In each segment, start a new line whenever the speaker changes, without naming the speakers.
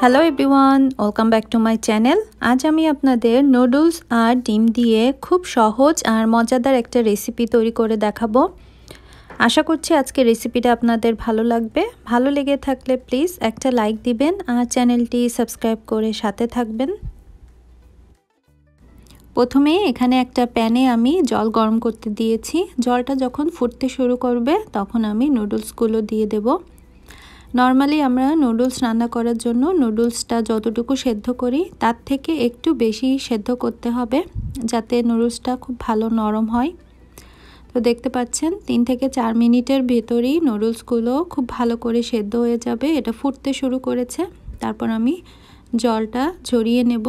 Hello everyone, welcome back to my channel. আজ আমি আপনাদের নুডলস আর ডিম দিয়ে খুব সহজ আর মজাদার একটা রেসিপি তৈরি করে দেখাবো। আশা করছি আজকের রেসিপিটা আপনাদের ভালো লাগবে। ভালো লেগে থাকলে প্লিজ একটা লাইক দিবেন আর চ্যানেলটি সাবস্ক্রাইব করে সাথে থাকবেন। প্রথমে এখানে একটা প্যানে আমি জল গরম করতে দিয়েছি। জলটা যখন ফুটতে শুরু করবে তখন আমি নুডলসগুলো দিয়ে দেব। নর্মালি আমরা নুডলস রান্না করার জন্য নুডলসটা যতটুকু সেদ্ধ করি তার থেকে একটু বেশি সেদ্ধ করতে হবে, যাতে নুডলসটা খুব ভালো নরম হয়। তো দেখতে পাচ্ছেন 3 থেকে 4 মিনিটের ভেতরেই নুডলসগুলো খুব ভালো করে সেদ্ধ হয়ে যাবে। এটা ফুটতে শুরু করেছে। তারপর আমি জলটা ঝরিয়ে নেব।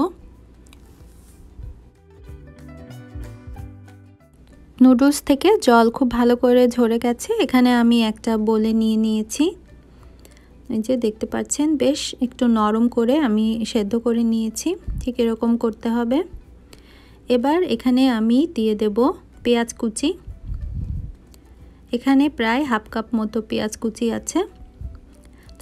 নুডলস থেকে জল খুব ভালো করে ঝরে গেছে। এখানে আমি একটা বোলে নিয়ে নিয়েছি। এই যে দেখতে পাচ্ছেন বেশ একটু নরম করে আমি সেদ্ধ করে নিয়েছি। ঠিক এরকম করতে হবে। এবার এখানে আমি দিয়ে দেব পেঁয়াজ কুচি। এখানে প্রায় হাফ কাপ মতো পেঁয়াজ কুচি আছে।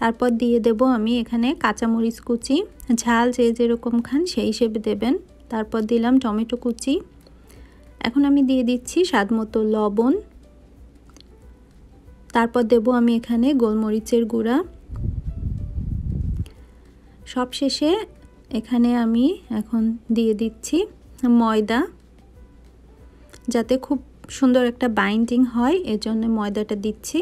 তারপর দিয়ে দেব আমি এখানে কাঁচামরিচ কুচি। ঝাল যে যেরকম খান সেই হিসেবে দেবেন। তারপর দিলাম টমেটো কুচি। এখন আমি দিয়ে দিচ্ছি স্বাদ মতো লবণ। তারপর দেব আমি এখানে গোলমরিচের গুঁড়া। সবশেষে এখানে আমি এখন দিয়ে দিচ্ছি ময়দা, যাতে খুব সুন্দর একটা বাইন্ডিং হয়, এজন্য ময়দাটা দিচ্ছি।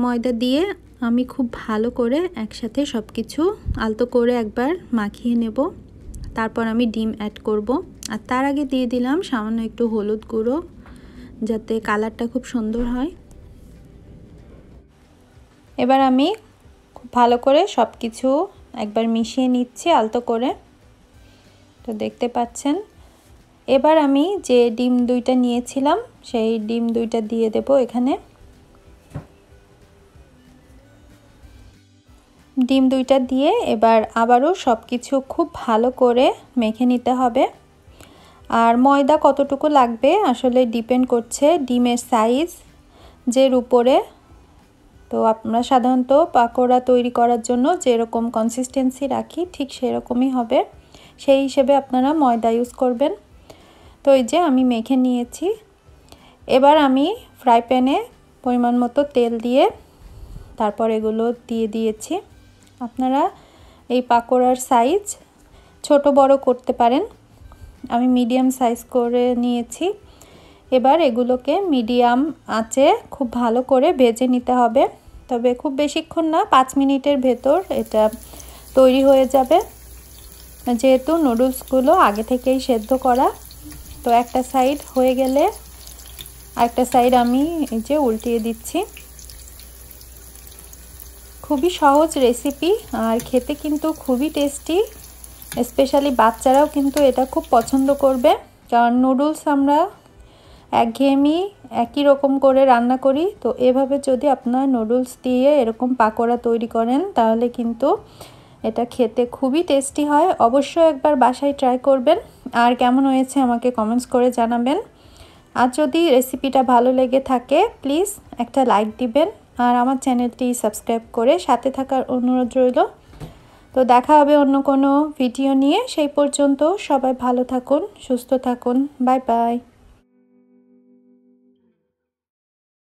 ময়দা দিয়ে আমি খুব ভালো করে একসাথে সব কিছু আলতো করে একবার মাখিয়ে নেব। তারপর আমি ডিম অ্যাড করব। আর তার আগে দিয়ে দিলাম সামান্য একটু হলুদ গুঁড়ো, যাতে কালারটা খুব সুন্দর হয়। এবার আমি খুব ভালো করে সব কিছু একবার মিশিয়ে নিচ্ছি আলতো করে। তো দেখতে পাচ্ছেন। এবার আমি যে ডিম 2টা নিয়েছিলাম সেই ডিম 2টা দিয়ে দেব এখানে। ডিম 2টা দিয়ে এবার আবারও সব কিছু খুব ভালো করে মেখে নিতে হবে। আর ময়দা কতটুকু লাগবে আসলে ডিপেন্ড করছে ডিমের সাইজ যের উপরে। তো আমরা সাধারণত পাকোড়া তৈরি করার জন্য যেরকম কনসিস্টেন্সি রাখি ঠিক সেরকমই হবে, সেই হিসেবে আপনারা ময়দা ইউজ করবেন। তো এই যে আমি মেখে নিয়েছি। এবার আমি ফ্রাই প্যানে পরিমাণ মতো তেল দিয়ে তারপর এগুলো দিয়ে দিয়েছি। আপনারা এই পাকোড়ার সাইজ ছোট বড় করতে পারেন। আমি মিডিয়াম সাইজ করে নিয়েছি। এবার এগুলোকে মিডিয়াম আঁচে খুব ভালো করে ভেজে নিতে হবে। তবে খুব বেশিক্ষণ না, 5 মিনিটের ভেতর এটা তৈরি হয়ে যাবে, যেহেতু নুডলসগুলো আগে থেকেই সেদ্ধ করা। তো একটা সাইড হয়ে গেলে আরেকটা সাইড আমি এই যে উল্টিয়ে দিচ্ছি। খুবই সহজ রেসিপি আর খেতে কিন্তু খুবই টেস্টি। স্পেশালি বাচ্চারাও কিন্তু এটা খুব পছন্দ করবে, কারণ নুডলস আমরা একঘেয়েমি একই রকম করে রান্না করি। তো এভাবে যদি আপনার নুডলস দিয়ে এরকম পাকোড়া তৈরি করেন তাহলে কিন্তু এটা খেতে খুবই টেস্টি হয়। অবশ্যই একবার বাসায় ট্রাই করবেন আর কেমন হয়েছে আমাকে কমেন্টস করে জানাবেন। আর যদি রেসিপিটা ভালো লেগে থাকে প্লিজ একটা লাইক দিবেন আর আমার চ্যানেলটি সাবস্ক্রাইব করে সাথে থাকার অনুরোধ রইল। তো দেখা হবে অন্য কোনো ভিডিও নিয়ে। সেই পর্যন্ত সবাই ভালো থাকুন, সুস্থ থাকুন। Bye bye.